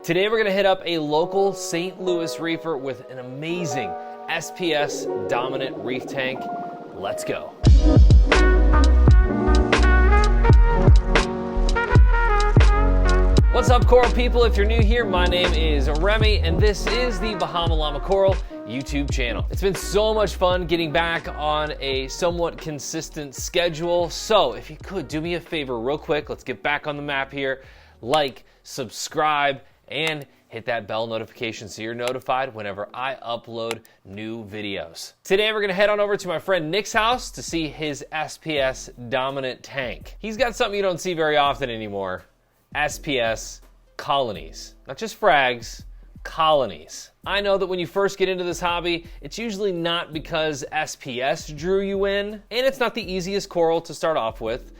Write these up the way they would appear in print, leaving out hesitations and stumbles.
Today we're gonna hit up a local St. Louis reefer with an amazing SPS dominant reef tank. Let's go. What's up, coral people? If you're new here, my name is Remy, and this is the Bahama Llama Coral YouTube channel. It's been so much fun getting back on a somewhat consistent schedule. So if you could do me a favor real quick, let's get back on the map here. Like, subscribe, and hit that bell notification so you're notified whenever I upload new videos. Today we're gonna head on over to my friend Nick's house to see his SPS dominant tank. He's got something you don't see very often anymore. SPS colonies. Not just frags, colonies. I know that when you first get into this hobby, it's usually not because SPS drew you in, and it's not the easiest coral to start off with,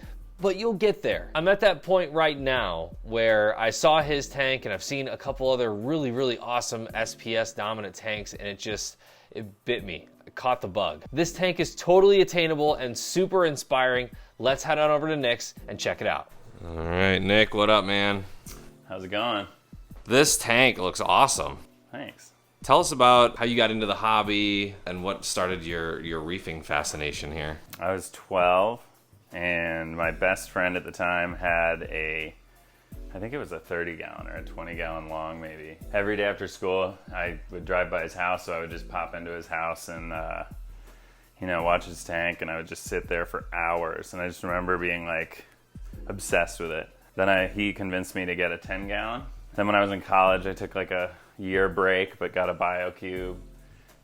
but you'll get there. I'm at that point right now where I saw his tank and I've seen a couple other really awesome SPS dominant tanks, and it bit me. I caught the bug. This tank is totally attainable and super inspiring. Let's head on over to Nick's and check it out. All right, Nick, what up, man? How's it going? This tank looks awesome. Thanks. Tell us about how you got into the hobby and what started your reefing fascination here. I was 12, and my best friend at the time had I think it was a 30-gallon or a 20-gallon long maybe. Every day after school, I would drive by his house, so I would just pop into his house and watch his tank, and I would just sit there for hours. And I just remember being like obsessed with it. Then he convinced me to get a 10-gallon. Then when I was in college, I took like a year break, but got a BioCube,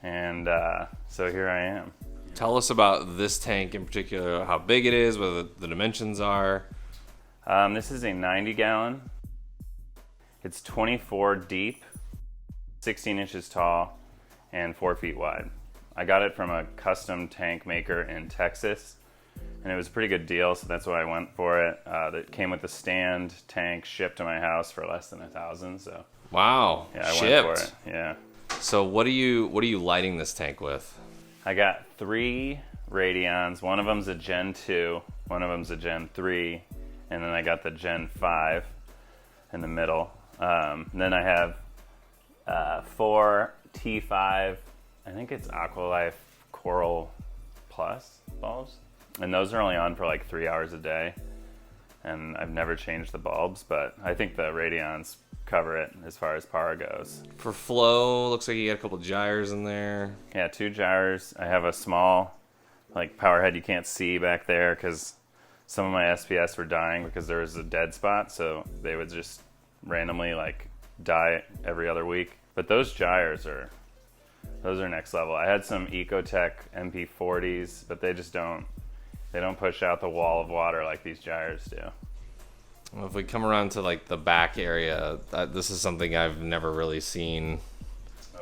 and so here I am. Tell us about this tank in particular, how big it is, what the dimensions are. This is a 90-gallon. It's 24 deep, 16 inches tall, and 4 feet wide. I got it from a custom tank maker in Texas, and it was a pretty good deal, so that's why I went for it. It came with a stand tank shipped to my house for less than $1,000. So wow, yeah, I shipped. went for it. Yeah. So what are you lighting this tank with? I got 3 Radions. One of them's a Gen 2, one of them's a Gen 3, and then I got the Gen 5 in the middle. Then I have 4 T5, I think it's Aqualife Coral Plus bulbs. And those are only on for like 3 hours a day. And I've never changed the bulbs, but I think the Radions cover it as far as power goes. For flow, looks like you got a couple gyres in there. Yeah, 2 gyres. I have a small like power head you can't see back there because some of my SPS were dying because there was a dead spot, so they would just randomly like die every other week. But those gyres are next level. I had some Ecotech MP40s, but they don't push out the wall of water like these gyres do. Well, if we come around to like the back area, this is something I've never really seen.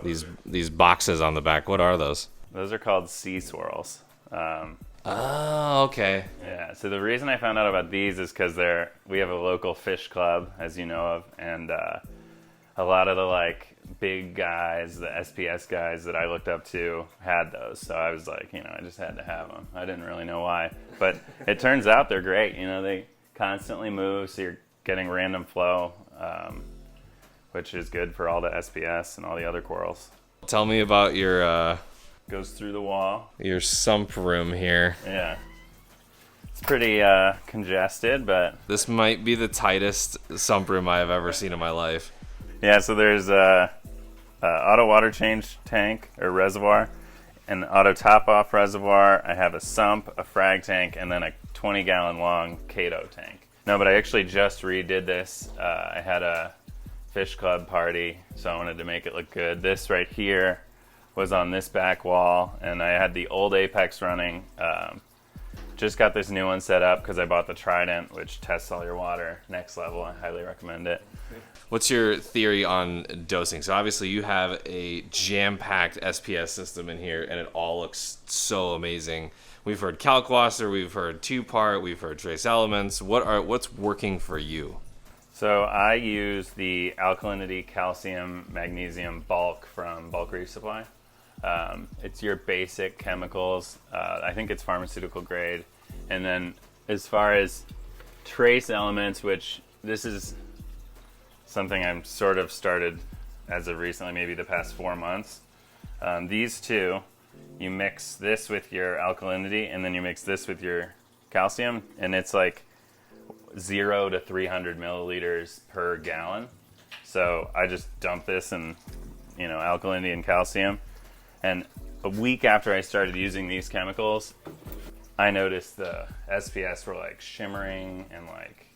These boxes on the back, what are those? Those are called sea swirls. Oh, okay. Yeah, so the reason I found out about these is because we have a local fish club, as you know of, and a lot of the like big guys, the SPS guys that I looked up to had those. So I was like, I just had to have them. I didn't really know why, but it turns out they're great. They constantly move, so you're getting random flow, which is good for all the SPS and all the other corals. Tell me about your goes through the wall. Your sump room here. Yeah. It's pretty congested, but this might be the tightest sump room I have ever seen in my life. Yeah, so there's a auto water change tank or reservoir, an auto top off reservoir. I have a sump, a frag tank, and then a 20-gallon long Cato tank. No, but I actually just redid this. I had a fish club party, so I wanted to make it look good. This right here was on this back wall, and I had the old Apex running. Just got this new one set up because I bought the Trident, which tests all your water next level. I highly recommend it. What's your theory on dosing? So obviously you have a jam-packed SPS system in here, and it all looks so amazing. We've heard Calcwaster, we've heard 2-part, we've heard trace elements. What's working for you? So I use the alkalinity, calcium, magnesium bulk from Bulk Reef Supply. It's your basic chemicals. I think it's pharmaceutical grade. And then as far as trace elements, which this is something I'm sort of started as of recently, maybe the past 4 months. These two, you mix this with your alkalinity, and then you mix this with your calcium, and it's like 0 to 300 milliliters per gallon. So I just dump this in, alkalinity and calcium. And a week after I started using these chemicals, I noticed the SPS were like shimmering, and like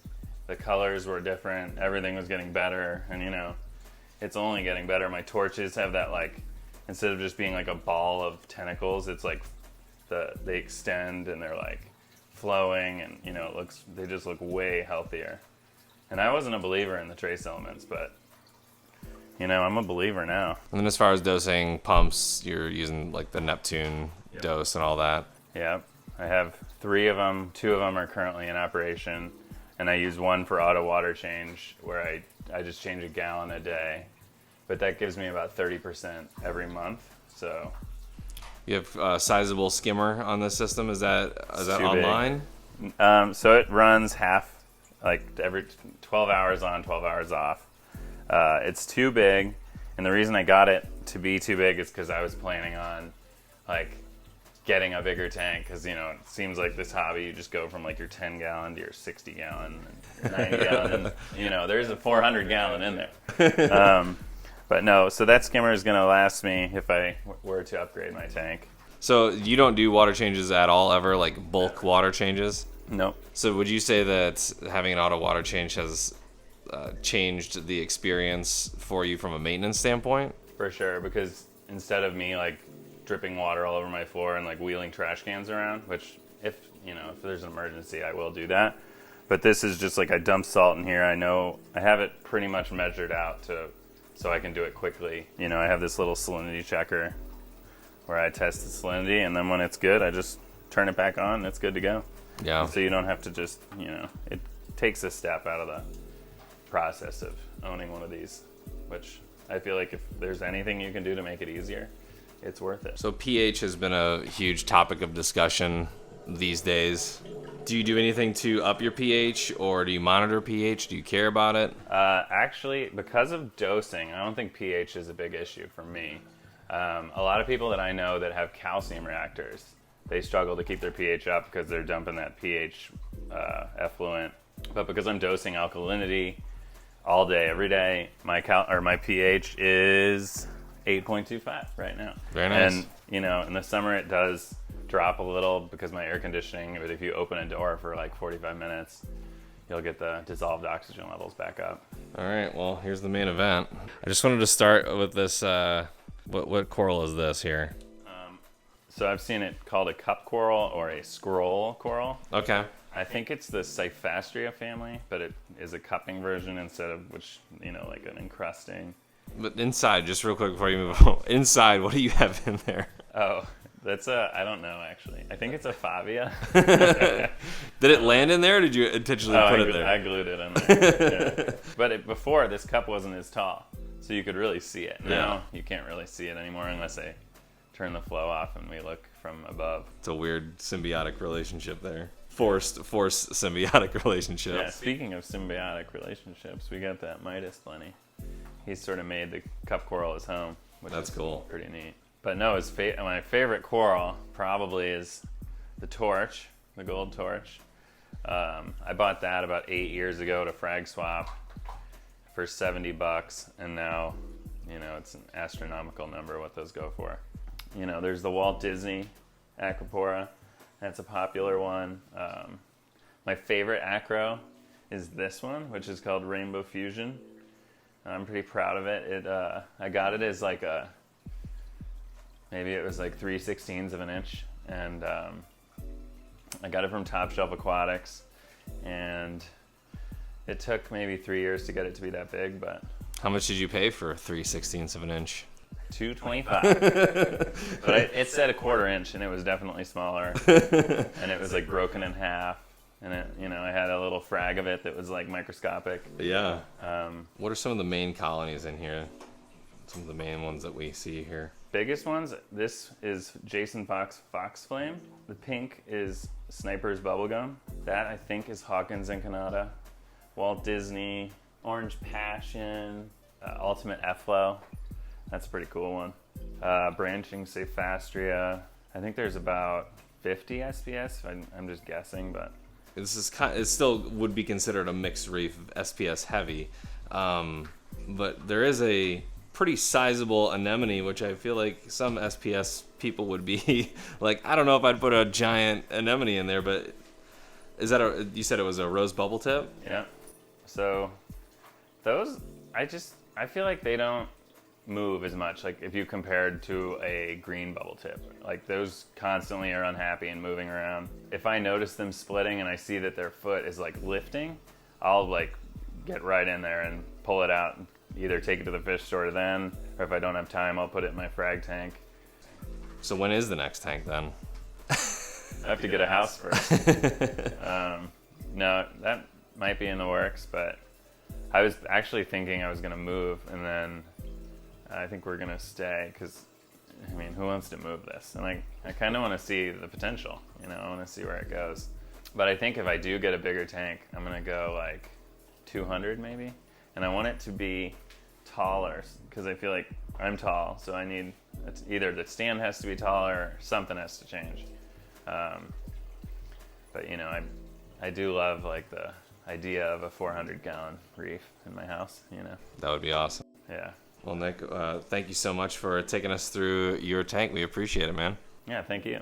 the colors were different. Everything was getting better, and it's only getting better. My torches have that, like, instead of just being like a ball of tentacles, it's like they extend and they're like flowing, and they just look way healthier. And I wasn't a believer in the trace elements, but I'm a believer now. And then as far as dosing pumps, you're using like the Neptune dose and all that. Yeah, I have 3 of them. 2 of them are currently in operation, and I use one for auto water change, where I just change a gallon a day, but that gives me about 30% every month. So you have a sizable skimmer on this system. Is that online? So it runs half, like every 12 hours on, 12 hours off. It's too big, and the reason I got it to be too big is because I was planning on like getting a bigger tank, because it seems like this hobby, you just go from like your 10 gallon to your 60 gallon and 90 gallon, and there's a 400 gallon in there. But no, so that skimmer is going to last me if I were to upgrade my tank. So you don't do water changes at all ever, like bulk water changes? Nope. So would you say that having an auto water change has changed the experience for you from a maintenance standpoint? For sure, because instead of me like dripping water all over my floor and like wheeling trash cans around, which if there's an emergency, I will do that. But this is just like I dump salt in here. I know I have it pretty much measured out so I can do it quickly. I have this little salinity checker where I test the salinity, and then when it's good, I just turn it back on and it's good to go. Yeah. So you don't have to just, it takes a step out of the process of owning one of these, which I feel like if there's anything you can do to make it easier, it's worth it. So pH has been a huge topic of discussion these days. Do you do anything to up your pH, or do you monitor pH? Do you care about it? Actually, because of dosing, I don't think pH is a big issue for me. A lot of people that I know that have calcium reactors, they struggle to keep their pH up because they're dumping that pH effluent. But because I'm dosing alkalinity all day, every day, my pH is 8.25 right now. Very nice. And in the summer it does drop a little because my air conditioning, but if you open a door for like 45 minutes, you'll get the dissolved oxygen levels back up. All right, well, here's the main event. I just wanted to start with this, what coral is this here? So I've seen it called a cup coral or a scroll coral. Okay. I think it's the Cyphastria family, but it is a cupping version instead of, like an encrusting. But inside, just real quick before you move on, inside, what do you have in there? Oh, that's I don't know, actually. I think it's a Favia. Did it land in there, or did you intentionally put it there? I glued it in there. Yeah. But before, this cup wasn't as tall, so you could really see it. Now, you can't really see it anymore unless I turn the flow off and we look from above. It's a weird symbiotic relationship there. Forced symbiotic relationship. Yeah, speaking of symbiotic relationships, we got that Midas Plenty. He's sort of made the cup coral his home, which That's is cool. Pretty neat. But no, my favorite coral probably is the torch, the gold torch. I bought that about 8 years ago at a frag swap for $70, and now, it's an astronomical number what those go for. There's the Walt Disney Acropora. That's a popular one. My favorite acro is this one, which is called Rainbow Fusion. I'm pretty proud of it. I got it as like maybe it was like 3/16 of an inch, and I got it from Top Shelf Aquatics, and it took maybe 3 years to get it to be that big. But how much did you pay for 3/16 of an inch? $225. But it said 1/4 inch, and it was definitely smaller, and it was like broken in half. And I had a little frag of it that was like microscopic. Yeah. What are some of the main colonies in here? Some of the main ones that we see here. Biggest ones. This is Jason Fox Flame. The pink is Sniper's Bubblegum. That I think is Hawkins Incanata. Walt Disney Orange Passion, Ultimate F-Flow. That's a pretty cool one. Branching Cephastria. I think there's about 50 SPS. I'm just guessing, but this is it still would be considered a mixed reef, SPS heavy, but there is a pretty sizable anemone, which I feel like some SPS people would be like, I don't know if I'd put a giant anemone in there, but is that you said it was a rose bubble tip? Yeah. So those, I feel like they don't move as much, like if you compared to a green bubble tip. Like those constantly are unhappy and moving around. If I notice them splitting and I see that their foot is like lifting, I'll like get right in there and pull it out, either take it to the fish store then, or if I don't have time, I'll put it in my frag tank. So when is the next tank then? I have to get a house first. No, that might be in the works, but I was actually thinking I was gonna move, and then I think we're gonna stay, because I mean, who wants to move this? And I kind of want to see the potential, you know, I want to see where it goes. But I think if I do get a bigger tank, I'm gonna go like 200 maybe, and I want it to be taller, because I feel like I'm tall, so I need, it's either the stand has to be taller or something has to change. But you know, I do love like the idea of a 400-gallon reef in my house, you know. That would be awesome. Yeah. Well, Nick, thank you so much for taking us through your tank. We appreciate it, man. Yeah, thank you.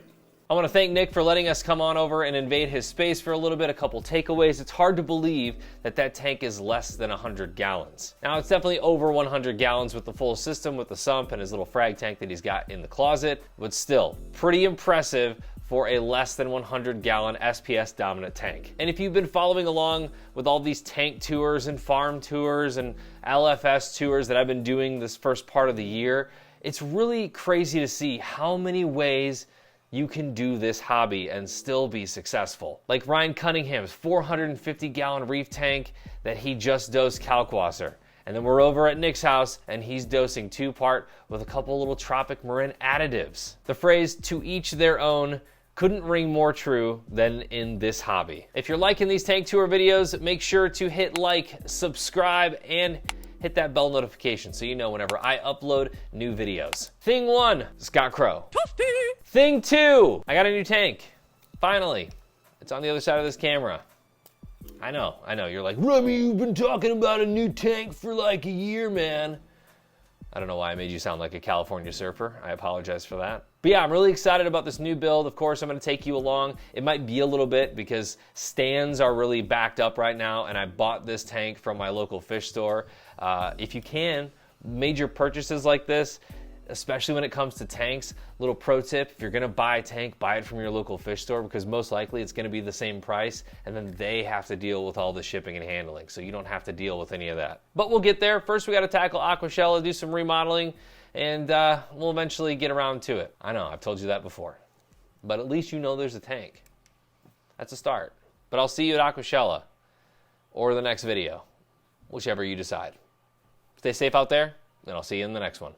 I want to thank Nick for letting us come on over and invade his space for a little bit. A couple takeaways. It's hard to believe that that tank is less than 100 gallons. Now, it's definitely over 100 gallons with the full system, with the sump and his little frag tank that he's got in the closet, but still pretty impressive for a less than 100-gallon SPS dominant tank. And if you've been following along with all these tank tours and farm tours and LFS tours that I've been doing this first part of the year, it's really crazy to see how many ways you can do this hobby and still be successful. Like Ryan Cunningham's 450-gallon reef tank that he just dosed Kalkwasser. And then we're over at Nick's house and he's dosing 2-part with a couple little tropic marin additives. The phrase "to each their own" couldn't ring more true than in this hobby. If you're liking these tank tour videos, make sure to hit like, subscribe, and hit that bell notification so you know whenever I upload new videos. Thing 1, Scott Crow. Thing 2, I got a new tank. Finally. It's on the other side of this camera. I know. You're like, Remy, you've been talking about a new tank for like a year, man. I don't know why I made you sound like a California surfer. I apologize for that. But yeah, I'm really excited about this new build. Of course, I'm gonna take you along. It might be a little bit because stands are really backed up right now, and I bought this tank from my local fish store. If you can, major purchases like this, especially when it comes to tanks, little pro tip, if you're gonna buy a tank, buy it from your local fish store, because most likely it's gonna be the same price, and then they have to deal with all the shipping and handling, so you don't have to deal with any of that. But we'll get there. First, we gotta tackle Aquashella, do some remodeling, and we'll eventually get around to it. I know, I've told you that before, but at least you know there's a tank. That's a start. But I'll see you at Aquashella, or the next video, whichever you decide. Stay safe out there, and I'll see you in the next one.